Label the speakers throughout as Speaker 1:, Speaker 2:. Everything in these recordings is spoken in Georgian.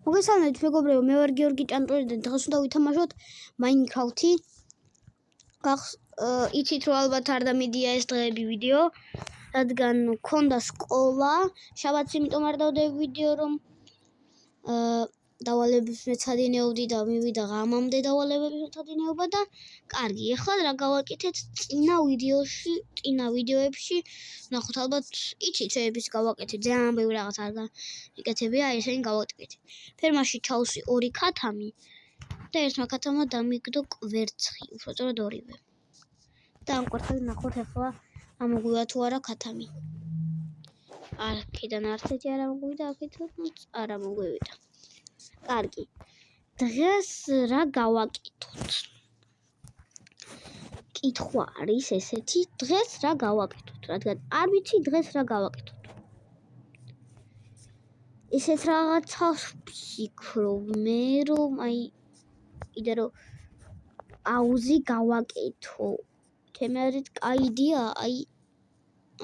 Speaker 1: მოგესალმებით მეგობრებო, მე ვარ გიორგი ჭანტური და დღეს უნდა ვითამაშოთ Minecraft-ი. იცით რომ ალბათ არ დამიდია ეს დღეები ვიდეო, რადგან მქონდა სკოლა, შაბათს იმიტომ არ დავდები ვიდეო, რომ დავალებებს მეცადინეობდი და მივიდა ღამამდე დავალებების მეცადინეობა და კარგი, ეხლა რა გავაკეთეთ წინა ვიდეოებში, ნახოთ ალბათ იცით ეს გავაკეთეთ, ძალიან ბევრი რაღაც არ გაკეთებია, ესენი გავაკეთეთ. ფერმაში ჩავსვი 2 ქათამი და ერთმა ქათამმა დამიგდო კვერცხი, უბრალოდ ორივე. და ამ კვერცხებს ნახოთ ეხლა ამოგვივა თუ არა ქათამი. აქედან არც ერთი არ ამოგვივიდა, აქედანაც არ ამოგვივიდა. კარგი. დღეს რა გავაკეთოთ? კითხვა არის ესეთი, დღეს რა გავაკეთოთ? რადგან არ ვიცი დღეს რა გავაკეთოთ. ესეთ რაღაცას ვფიქრობ მე, რომ კიდე რომ აუზი გავაკეთო. ჩემი აზრით კაი იდეა,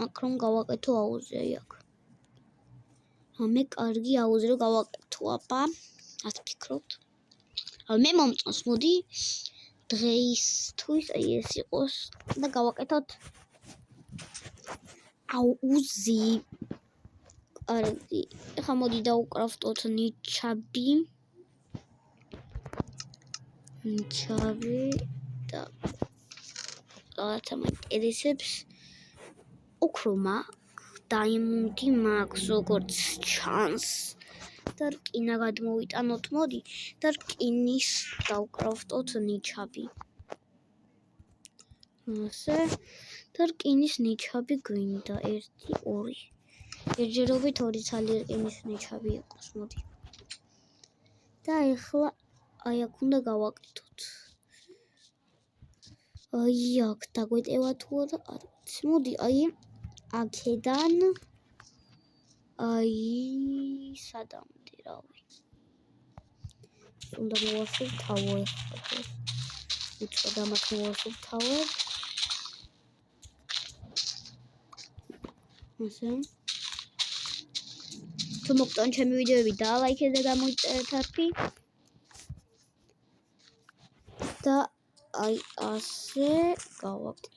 Speaker 1: აქ რომ გავაკეთო აუზი, აქ. მე კარგი აუზი რომ გავაკეთო, აბა, ას ფიქრობთ? მე მომწონს, მოდი დღეისთვის ეს იყოს და გავაკეთოთ აუზი. კარგი, ეხლა მოდი დავუკრაფტოთ ნიჩაბი და რაღაცა მაინტერესებს. ოქრო მაქვს, დაიმონდი მაქვს, როგორც ჩანს. და რკინა გადმოვიტანოთ, მოდი და რკინის დავკრაფტოთ ნიჩაბი. ასე და რკინის ნიჩაბი გვინდა 1 2. ერთჯერობით 2 ცალი რკინის ნიჩაბი იყოს, მოდი. და ეხლა აქ უნდა გავაკეთოთ. აქ დაგვეტევა თუ არა, არ ვიცი. მოდი აქედან სადამდე, რავი. უნდა მოვასუფთავო ეხლა. უწოდა მაგ მოვასუფთავო. ასე. თუ მოგწონთ ჩემი ვიდეოები, დალაიქეთ და გამოიწერეთ არქი. და ასე გავაკეთოთ.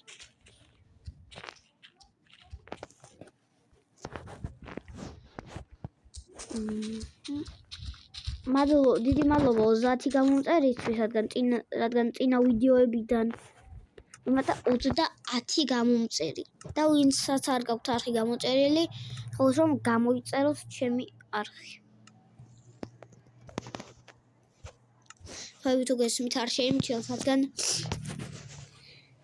Speaker 1: დიდი მადლობა 30 გამომწერისთვის, რადგან წინა ვიდეოებიდან იმათა 30 გამომწერი. და ვინცაც არ გაქვთ არხი გამოწერილი, ხოლოს რომ გამოიწეროთ ჩემი არხი. ხები თუ გესმით არ შეიმჩნევთ, რადგან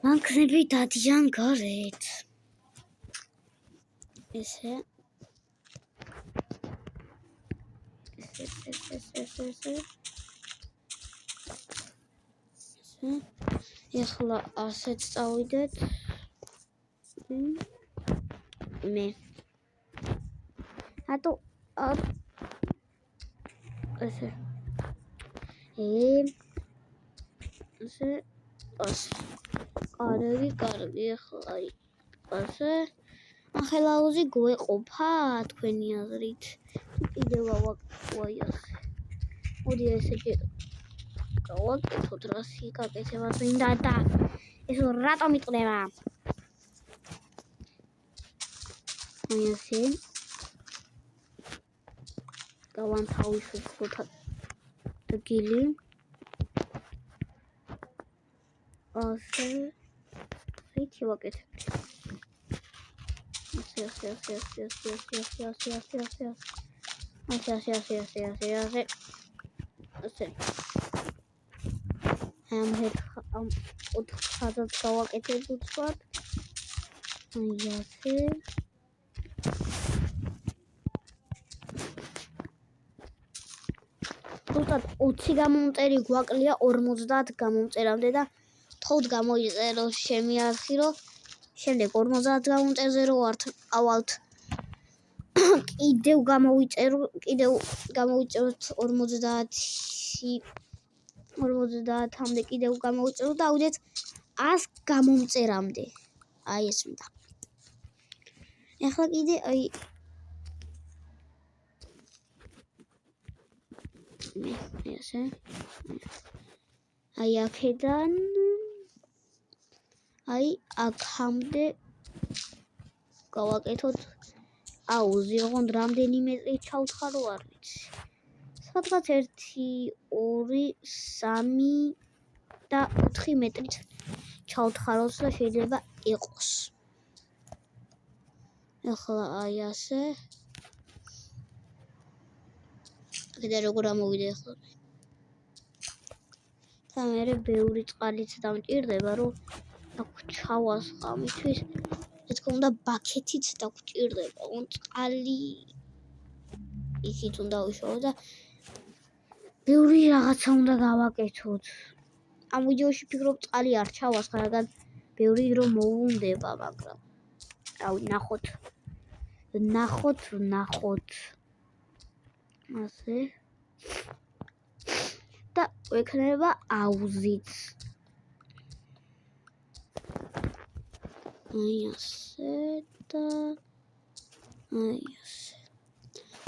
Speaker 1: მანქანები დადიან გარეთ. ესე. ეხლა ასეც წავიდეთ. მე. ატო ესე. ასე. კარგი, ეხლა ასე. ახლა აუზი გვეყოფა თქვენი აზრით. კიდევ ავაკეთო ასე. მოდი ესე გავაკეთოთ რასი გაკეთება წინდა და ეს რატომ იყდება? ასე. გავანთავისუფლოთ ადგილი. ასე. რითი ვაკეთებთ? ასე. ამ 4-ხაზად გავაკეთებ უცბად. ასე. ზუსტად 20 გამომწერი გვაკლია 50 გამომწერამდე და თხოვთ გამოიწეროთ ჩემი არხი, რომ შემდეგ 50 გამომწერზე რო ვართ, ავალთ კიდევ გამოვიწეროთ 50-მდე კიდევ გამოვიწეროთ და ავიდეთ 100 გამომწერამდე. ეს უნდა. ეხლა კიდე მე ესე აი აქედან აი აქამდე გავაკეთოთ აუზი, ოღონდ რამდენი მეტრი ჩავთხარო არ ვიცი. სადღაც 1, 2, 3 და 4 მეტრით ჩავთხაროთ და შეიძლება იყოს. ახლა აი ასე. აქედან როგორ ამოვიდე ახლა? და მე ბევრი წყალიც დამჭირდება, რომ აქ ჩავასხა მისთვის. რა თქმა უნდა, ბაქეთიც დაგჭირდება, წყალი იქით უნდა ვიშოვო და ბევრი რაღაცა უნდა გავაკეთოთ. ამ ვიდეოში ფიქრობ წყალი არ ჩავასხა, რადგან ბევრი დრო მოუნდება, მაგრამ რავი, ნახოთ. ასე. და ექნება აუზიც. აი ასე და აი ასე.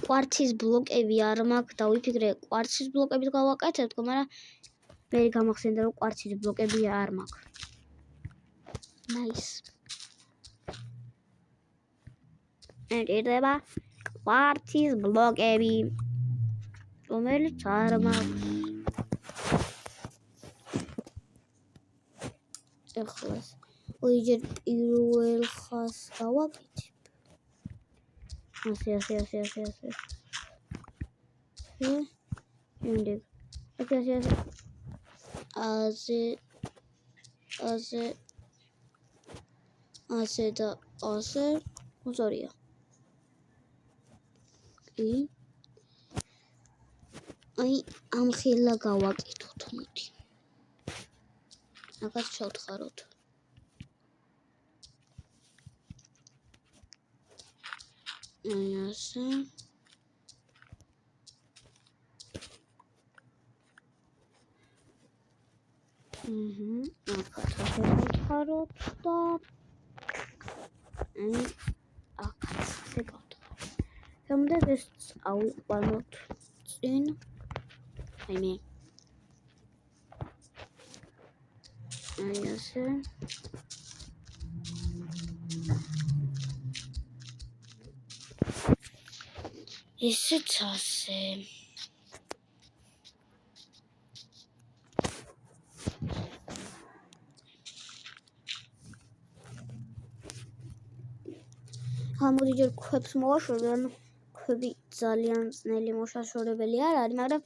Speaker 1: კვარცის ბლოკები არ მაქვს და ვიფიქრე კვარცის ბლოკებით გავაკეთებ, მაგრამ მე გამახსენდა რომ კვარცის ბლოკები არ მაქვს. Nice. მერდება კვარცის ბლოკები. რომელიც არ მაქვს. ახლა ოჯერ პირველ ხას გავაკეთებ. ასე. შემდეგ ასე და ასე უზორია. აი ამ ხელა გავაკეთოთ მოდი. მაგას ჩავთხაროთ. აი ასე. აქაც ჩავთხაროთ და აი აქაც გავთხაროთ. შემდეგ ეს ავიყვანოთ წინ. აი მე. აი ასე. ესეც ასე. გამოდი ჯერ ქვებს მოვაშორე, ანუ ქვები ძალიან ძნელი მოშორებელი არ არის, მაგრამ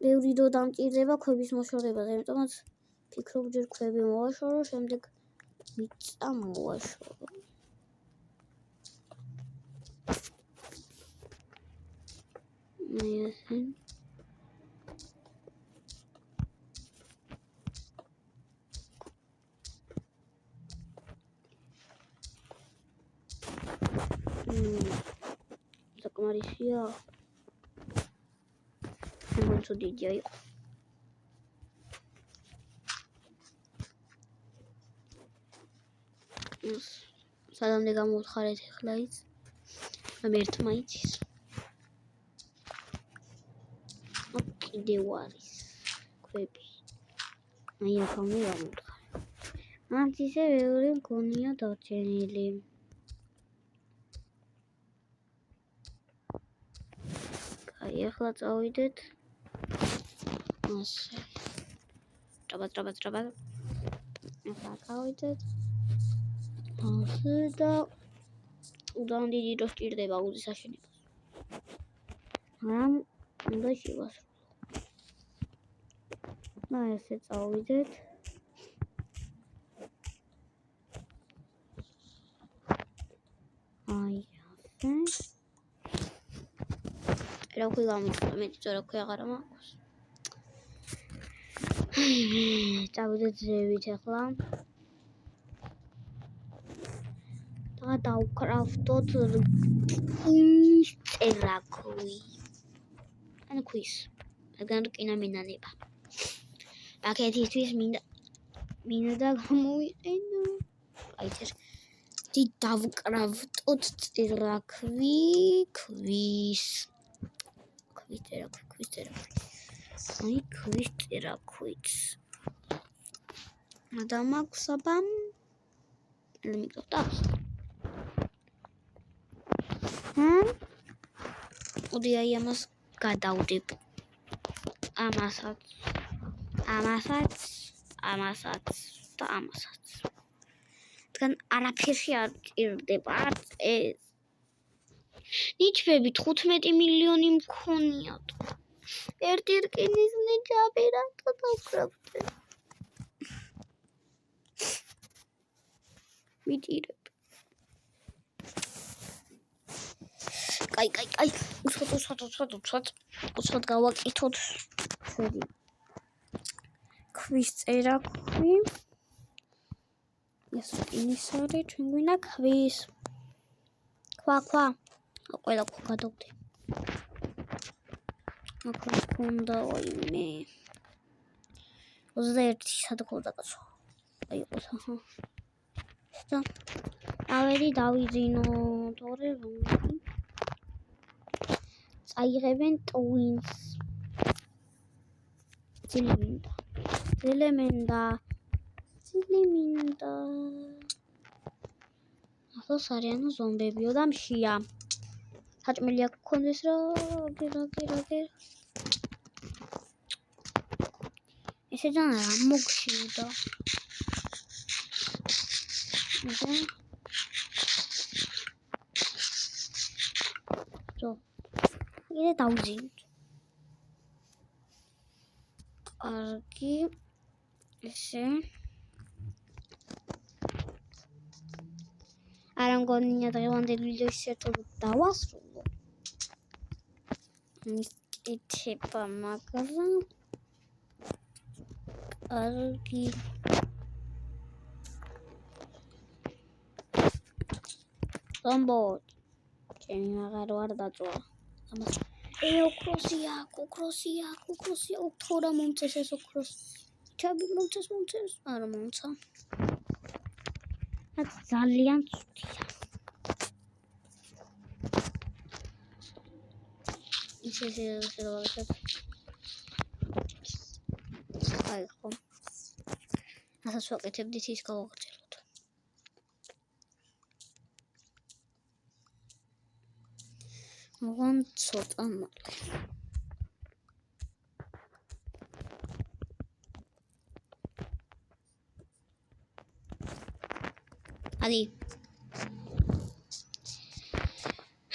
Speaker 1: ბევრი დრო დამჭირდება ქვების მოშორებაზე, ამიტომაც ფიქრობ ჯერ ქვები მოვაშორო, შემდეგ მიწა მოვაშორო. აი ასე. საკმარისია. მოგწო დიდი იყო. სადამდე გამოვთხარეთ ახლა ის. ამ ერთმა იცის. კიდევ არის ქვები. აი ახლა გამოვთხარ. მანც ისე ბევრი მქონია დარჩენილი. აი ახლა წავიდეთ. ასე. ტრაბა. ახლა წავიდეთ. ასე და უდან დიდი დრო სჭირდება აუზის აშენებას. მაგრამ უნდა შევასრულო. აი ესე წავიდეთ. აი ასე. რა ქვია გამოვიდა, მეტი ძორა ქვია აღარ მაქვს. წავიდეთ ზევით ახლა. და დავკრაფტოთ ის წერაქვი. ანუ ქვის. რადგან რკინა მინანება. ბაქეთისთვის მინდა გამოვიყენო. აი ეს დავკრაფტოთ წერაქვი, ქვის. აი ქვის წერაქვიც. და მაქვს აბა ელემენტოს. უდი აი ამას გადავდებ. ამასაც და ამასაც. თან არაფერში არ ჭირდება ეს. ნიჩბები 15 მილიონი მქონიათ. ერთი რკინის ნიჩაბი რატო დავკრავდე? ვიტირებ. კაი. უცოდ გავაკეთოთ შენი. ქვის წერაქვი. ეს რკინის არის, ჩვენ გვინდა ქვის. ქვა. ყველა ქვა გადავდე. აქ უნდა ვაიმე. 21 სადღაც დაგაცვა. აი ყოთა. და ავერი დავიძინო, თორე რომ წაიღებენ ტვინს. ელემენტა. ახლა არიანო ზომბებიო და მშია. საჭმელი აქ გქონდეს რა, აგერ. ესე ძანა რა მოგშივდა. კიდე დავძინოთ. კარგი. ესე. არა მგონია დღევანდელ ვიდეოში საერთოდ დავასრულო. მიკეთება, მაგრამ კარგი. ზომბო. ჩემი მაგარო არ დაწვა. ამას ოქროსია. თორა მომწეს ეს ოქროს. ჩაბი მომწეს. არა მომცა. ძალიან ცუდია. ისე ვაკეთებ. აი ხო. ასაც ვაკეთებდით ის გავაგრძელოთ. მოგან ცოტა მალე.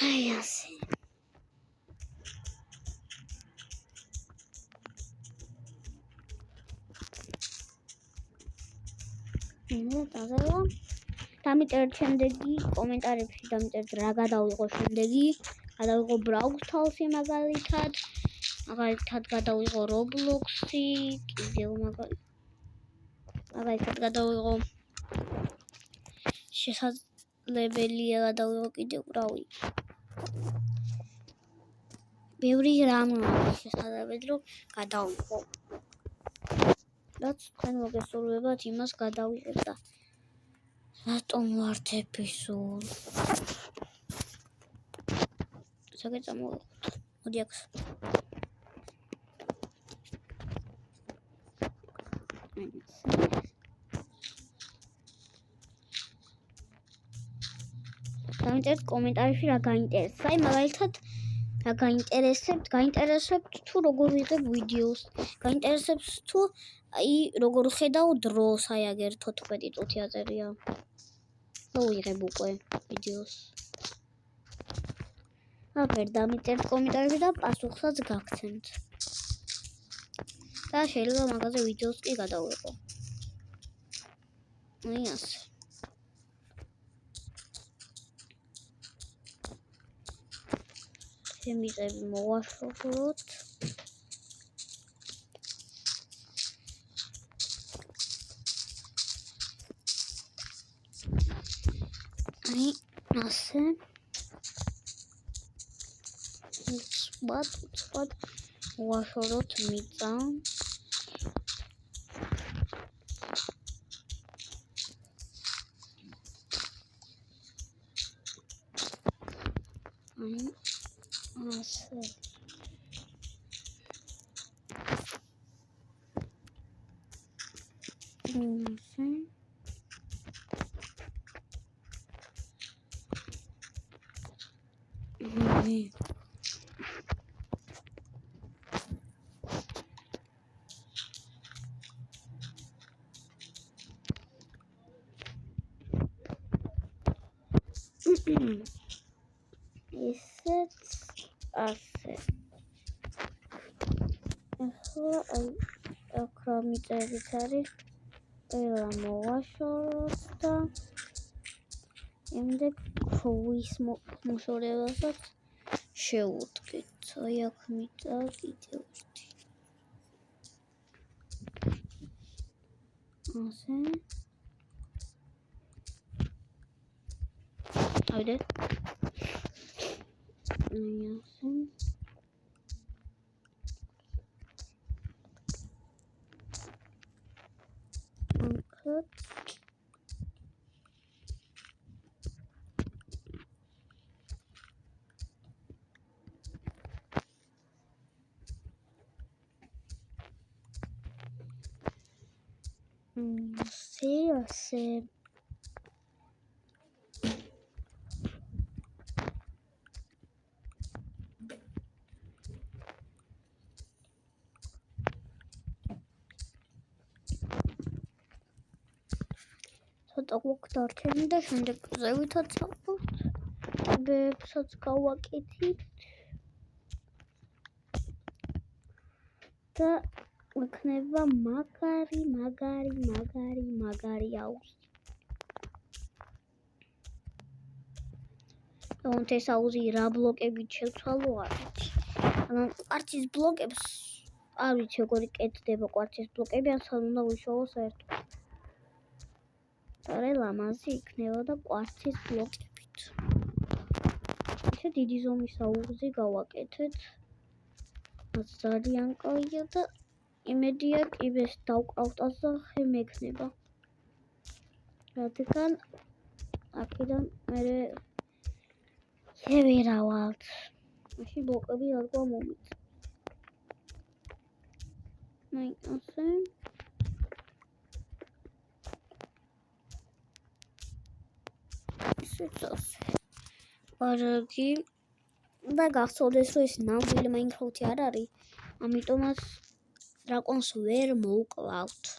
Speaker 1: აი ასე. დამიწერეთ შემდეგი კომენტარებში დამიწერეთ რა გადავიღო შემდეგი. გადავიღო Brawl Stars-ი მაგალითად გადავიღო Roblox-ი, კიდევ მაგალითად გადავიღო შესაძლებელია გადავიღო კიდევ რავი. ბევრი რამ შესაძლებელი რომ გადავიღო. რაც თქვენ მოგესურვებათ იმას გადავიღებ და რატომ ვართ ეპიზოდ? საგეწამოვიღოთ. მოდი აქ. დამიწერეთ კომენტარებში რა გაინტერესებს. აი მაგალითად რა გაინტერესებთ თუ როგორ ვიღებ ვიდეოს. გაინტერესებს თუ აი როგორ ხედავ დროს, აი აგერ 14 წუთი აწერია. ვიღებ უკვე ვიდეოს. აბერ დამიწერეთ კომენტარებში და პასუხსაც გაგცემთ. და შეიძლება მაგაზე ვიდეოს კი გადავიღო. აი ასე. შემიღები მოვაშოროთ. აი ასე. უცბად მოვაშოროთ მიწა. აი ასე. ისეც ასე. ახლა აი აქ რა მიწერით არის ყველა მოვაშოროთ და შემდეგ ქვის მოშორებასაც შევუდგეთ. აი აქ მიწა კიდევ ერთი. ასე. აიდე. ასე. აქაც ასე. ცოტა გვაქვს და შემდეგ ზევითაც აყავთ. ტბებსაც გავაკეთით. და იქნება მაგარი აუზი. თუმცა ეს აუზი რა ბლოკებით შევცვალო არ ვიცი. ანუ კვარცის ბლოკებს არ ვიცი როგორი კეთდება კვარცის ბლოკები, ან სად უნდა ვიშოვო საერთოდ. და ლამაზი იქნებოდა კვარცის ბლოკებით. ისე დიდი ზომის აუზი გავაკეთეთ. რაც ძალიან კაია და იმედია კიბეს დავკავთ ასახე მექნება. რადგან აქედან მე შევერავალთ. მაშინ ბლოკები არ გვამომიწ. აი ასე. ისეც ასე. ვარაგი და გახსოვდეს რომ ეს ნამდვილი მაინკრაფტი არ არის, ამიტომაც დრაკონს ვერ მოვკლავთ.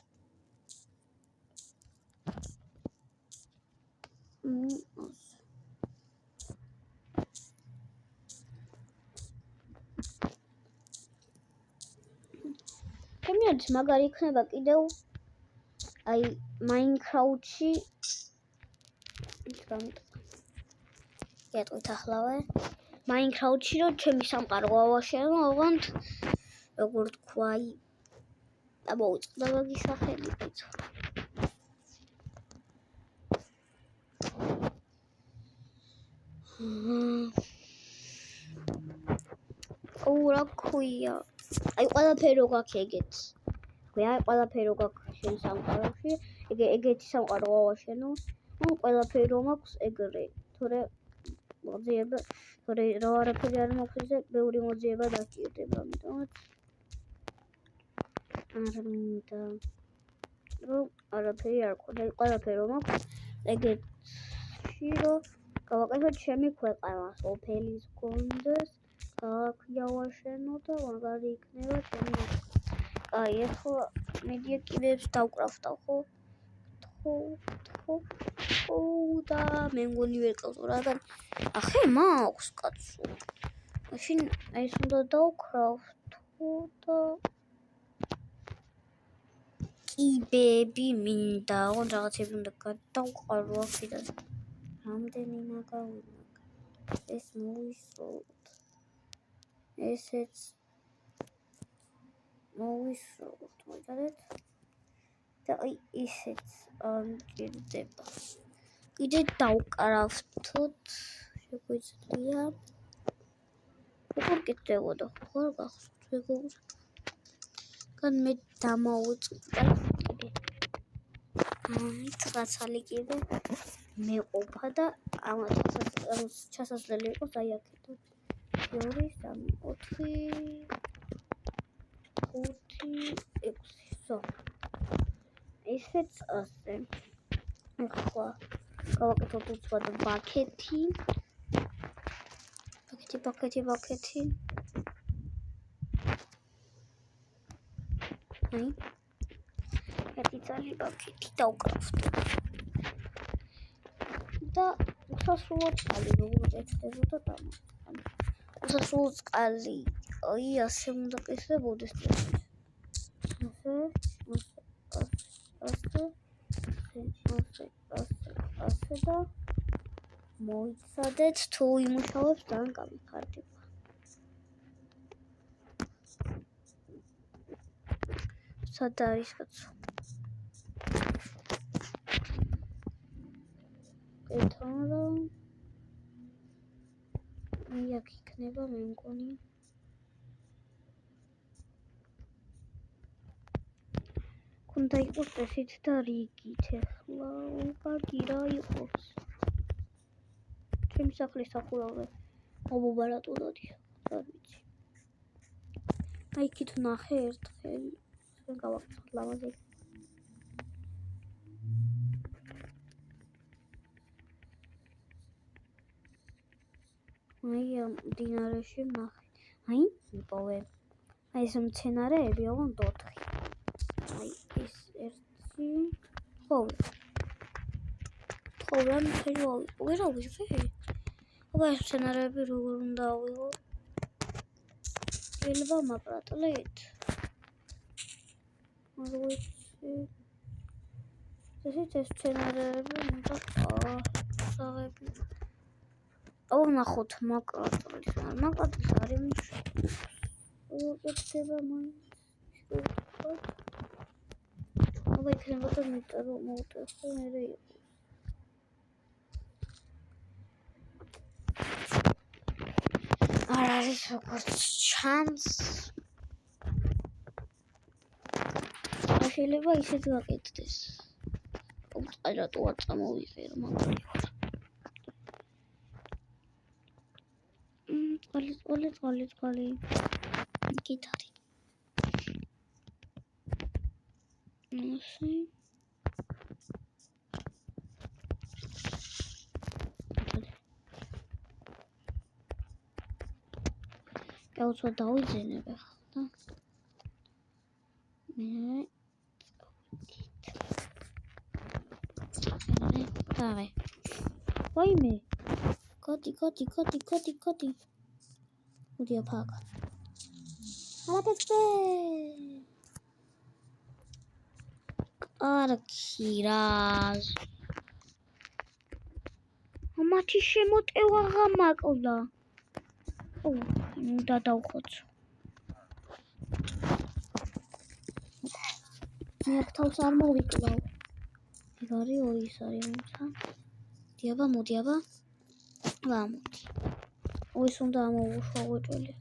Speaker 1: ჩემი არის მაგარი იქნება კიდევ აი მაინკრაფტში გეტყვით ახლავე მაინკრაფტში რომ ჩემი სამყარო ავაშენო, ოღონდ როგორ თქვა აი და მოუწყდა მაგის სახელი კითხვა. რა ქვია? აი ყველაფერი გაქვს ეგეც. აი ყველაფერი გაქვს შენ სამყაროში, ეგეთი სამყარო ავაშენო. ნუ ყველაფერი მაქვს ეგრე. თორე მოძიება, თორე რა არაფერი არ მაქვს ისე ბევრი მოძიება დასჭირდება, ამიტომაც არ მინდა რომ არაფერი არ ყო. ყველაფერი მაქვს ეგეთში რომ გავაკეთოთ ჩემი ქვეყანა, სოფელის გონდეს, ქალაქი ავაშენო და მაგარი იქნება ჩემი. აი ახლა მედია კიბებს დავკრავდა ხო? და მე მგონი ვერ ყავდა რადგან ახე მაქვს კაცო. მაშინ აი ეს უნდა დავკრავთო და კიბები მინდა, ოღონდ რაღაცები უნდა გადავყარო აქედან. რამდენი მაგავინაგ. ეს მოვისროლოთ. ესეც მოვისროლოთ, მოიწერეთ. და აი ისეც ამჭირდება. კიდე დავკრავთოთ, შეგვიძლია. როგორ კეთდებოდა, ხო არ გახსოვთ მეგობრებო. კან მე დამაუწყდა კიდე. აი წაცალი კიდე მეყოფა და ამას ჩასასვლელი იყოს აი აქედან. 2 3 4 5 6 სო. ესეც ასე. ახლა გავაკეთოთ უცბად ბაქეთი. ბაქეთი. აი. ერთი ძალი ბაქეთი დავკრავთ. და უსასრულო წყალი როგორ ეცდებოდა დამატება. უსასრულო წყალი. აი ასე უნდა კეთდებოდეს. ასე და მოიცადეთ თუ იმუშავებს ძალიან გამიხარდება. სად არის კაცო? ეთანა აი აქ იქნება მე მგონი. უნდა იყოს ესეთ და რიგით ახლა უგაგი რა იყოს. ჩემი სახლის სახურავი მობარატულოდი არ ვიცი. აი იქით ნახე ერთხელ ჩვენ გავაკეთოთ ლავაზე. აი ამ დინარეში ნახე. აი მიპოვე. აი ეს მცენარეები ოღონდ 4. აი ეს ერთი ხოვე. თორემ ვერ ავიღე. აბა ეს მცენარეები როგორ უნდა ავიღო? ელვა მაპრატლეთ. არ ვიცი. ეს მცენარეები უნდა აღები. აუ ნახოთ მაკრატლის არ იმუშავებს. უყურდება მაინც. აბა იქნება და მეტრო მოვუტეხო მერე იყო. არ არის როგორც ჩანს. შეიძლება ისეთ ვაკეთდეს. უწყალატო არ წამოვიღერო მაგრამ წყალი. გიტარი. ნუსი. გაუცვა დავიძენებ ახლა. მე დავე. ვაიმე. კოდი. მოდია ფაკ. ალაპეცე. კარგი რა. მათი შემოტევა გამაკლა. უნდა დავხოცო. მე აქ თავს არ მოვიკლავ. ეგ არის 2 ის არის თუმცა. მოდი აბა. ვამოდი. ის უნდა ამოვუშვა უჭველი.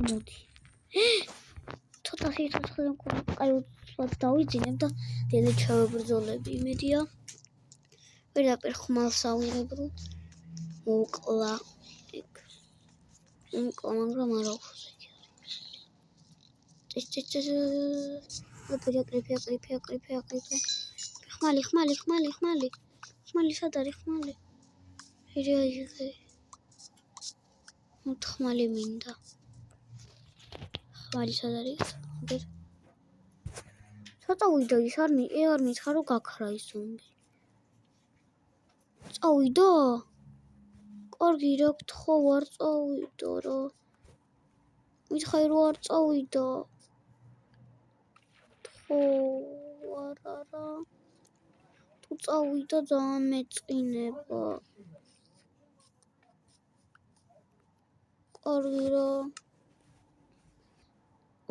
Speaker 1: მოდი. ცოტა აი უცბად დავიძინებ და დელი ჩავებრძოლები იმედია. ვერაფერ ხმალს ავიღებრო. მოკლა. მაგრამ არა ხუზე. აკრიფე. ხმალი სად არის ხმალი? რეაჟი. ხმალი მინდა. ხმალი სად არის? წავიდა ის არ მითხარ რომ გაქრა ის ზომბი. წავიდა? კარგი რა გთხოვ არ წავიდა რა. მითხარი რომ არ წავიდა. არა. თუ წავიდა ძალიან მეწყინება. კარგი რა.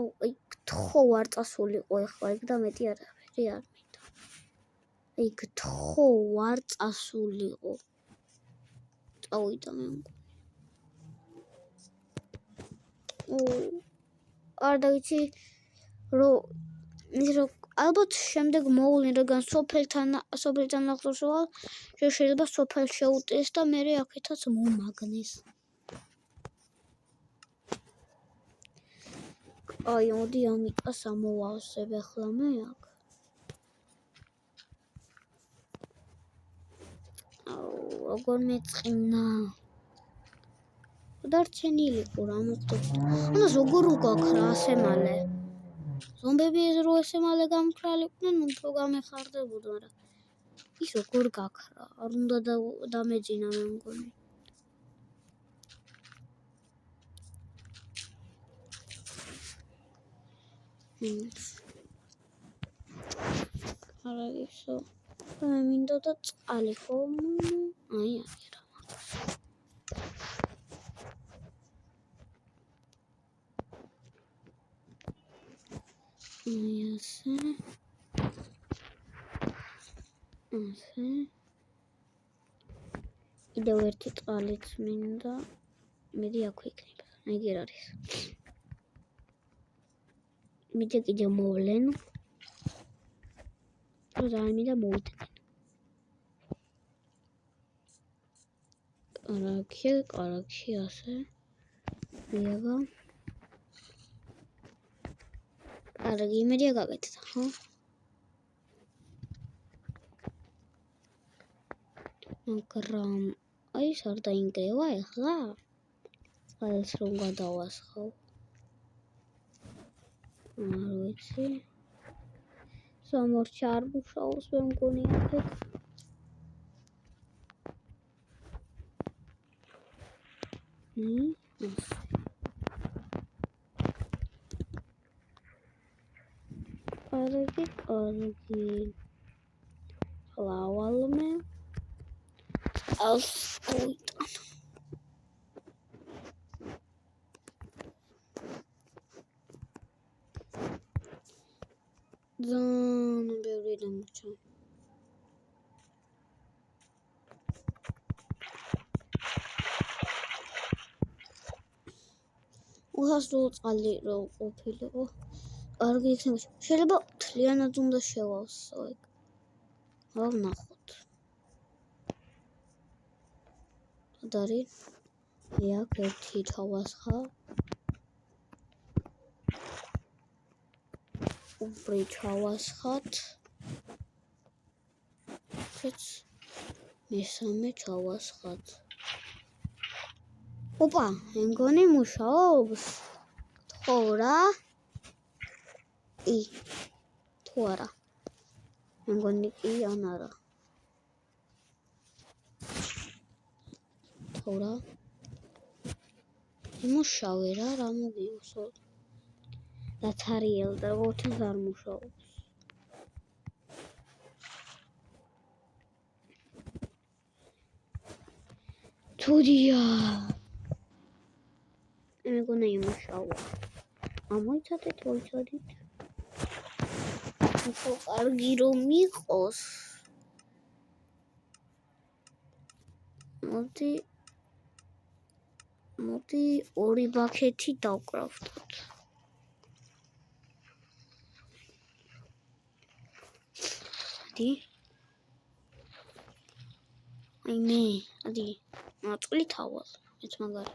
Speaker 1: აი გთხოვ არ წასულიყო ახლა იქ და მეტი არ მინდა. აი გთხოვ არ წასულიყო. წავიდა მე მგონი. არ დავიცი რომ ალბათ შემდეგ მოვლენ რადგან სოფელთან ახლოს ვარ შეიძლება სოფელ შეუტეს და მე აქეთაც მომაგნეს. აი, მოდი ამიტას ამოვავსებ ახლა მე აქ. როგორ მეწყინა. დარჩენილი ყურა მოხდება. ანუ როგორ უგაქრა ასე მალე. ზომბები რო ესე მალე გამქრალიყვნენ, უფრო გამეხარდებოდა, მაგრამ ის როგორ გაქრა? არ უნდა დამეძინა მე მგონი. არა ისო. მე მინდა და წყალი ხომ? აი აღერა. ასე. კიდევ ერთი წყალიც მინდა. მედი აქ იქნება. ეგერ არის. მიდე კიდევ მოვლენ. ძალიან მინდა მოვიდნენ. კარაქში ასე. მიგა. კარგი, იმედია გაკეთდა, ხო? მაგრამ აი ეს არ დაინგრევა ახლა? წყალს რომ გადავასხავ. არ ვიცი. სამორჩა არ მუშაობს მე მგონი აქეთ. კარგი. ხლავალმე. ავსკუიტან. ძალიან ბევრი დამრჩა. უხასრო წყალი რო ყოფილიყო. კარგი იქნება. შეიძლება თლიანად უნდა შევავსო ეგ. აღარ ნახოთ. დარი. აქ ერთი ჩავასხა. უბრი ჩავასხათ. მესამე ჩავასხათ. ოპა, მგონი მუშაობს. ხო რა? თუ არა. მგონი კი ან არა. თუ რა? მუშავე რა მოგიოსო. რაც არიელ და ოთს არ მუშაობს. თუდია. მეგონა იმუშავა. ამოიცადეთ, მოიცადეთ. ხო, კარგი რომ იყოს. მოდი ორი ბაქეთი დავკრავდოთ. აი მე, ადი, ნაწილი თავალ, მეც მაგარი.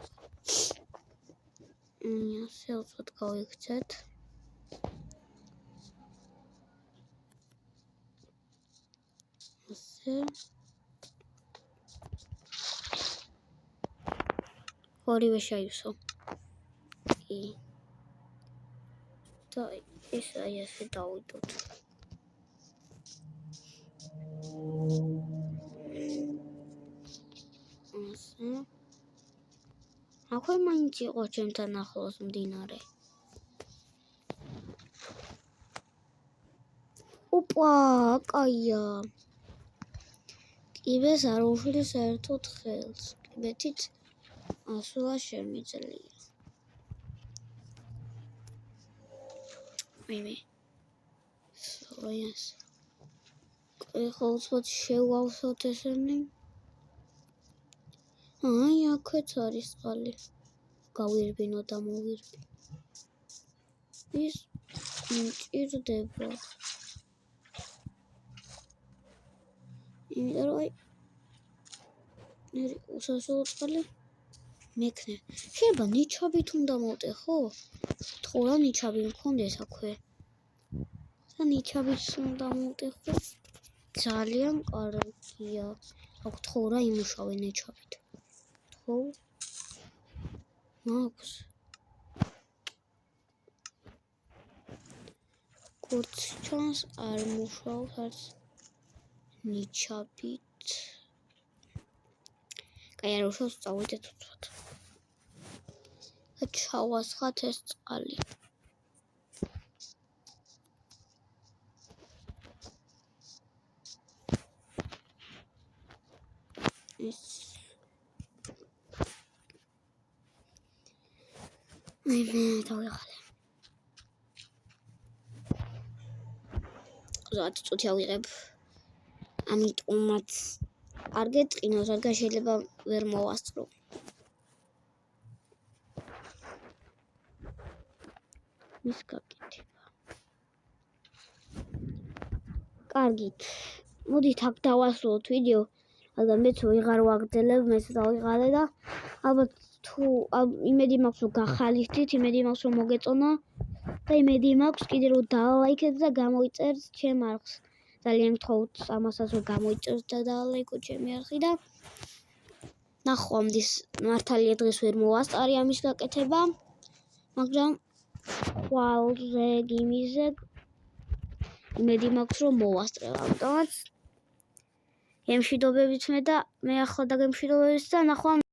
Speaker 1: ასე უცოდ გავიქცეთ. ასე. ორივე შეივსო. და ეს აი ასე დავიდოთ. ასე. აქვე მაინც იყო ჩემთან ახლოს მდინარე. ოპა, კაია. კიბეს არ უშლის ერთოდ ხელს. კიბეთით ასვლა შემიძლია. მე. სოიას. ეხლა უცბად შევავსოთ ესენი. აი, აქეთ არის წყალი. გავირბინო და მოვირბი. ის მჭირდება. იმიტომ რომ აი, ნერი უსასრულო წყალი. მეკნე. შეიძლება ნიჩაბით უნდა მოვტე, ხო? თქო რა ნიჩაბი მქონდეს აქვე. და ნიჩაბით უნდა მოვტე, ხო? ძალიან კარგია. თქო რა იმუშავე ნიჩაბით. თქო. მაქვს. კურც ჩანს არ მუშაობს არც ნიჩაბით. კაი არ უშავს წავიდეთ უცბად. და ჩავასხათ ეს წყალი. ეს მე დავიღალე. 30 წუთი ავიღებ. ამიტომაც არ გეტყინოს, რადგან შეიძლება ვერ მოვასწრო. ის გაკეთება. კარგით. მოდით აქ დავასრულოთ ვიდეო. რადგან მეც ვეღარ ვაგრძელებ, მეც დავიღალე და ალბათ თუ იმედი მაქვს რომ გახალისდით, იმედი მაქვს რომ მოგეწონა და იმედი მაქვს კიდე რომ დალაიქეთ და გამოიწერთ ჩემ არხს. ძალიან გთხოვთ ამასაც რომ გამოიწერთ და დალაიქოთ ჩემი არხი და ნახვამდის მართალია დღეს ვერ მოვასწარი ამის გაკეთება, მაგრამ ხვალზე გიმიზე იმედი მაქვს რომ მოვასწრებ. ამიტომაც გემშვიდობებით მე ახლა და გემშვიდობებით და ნახვამდის.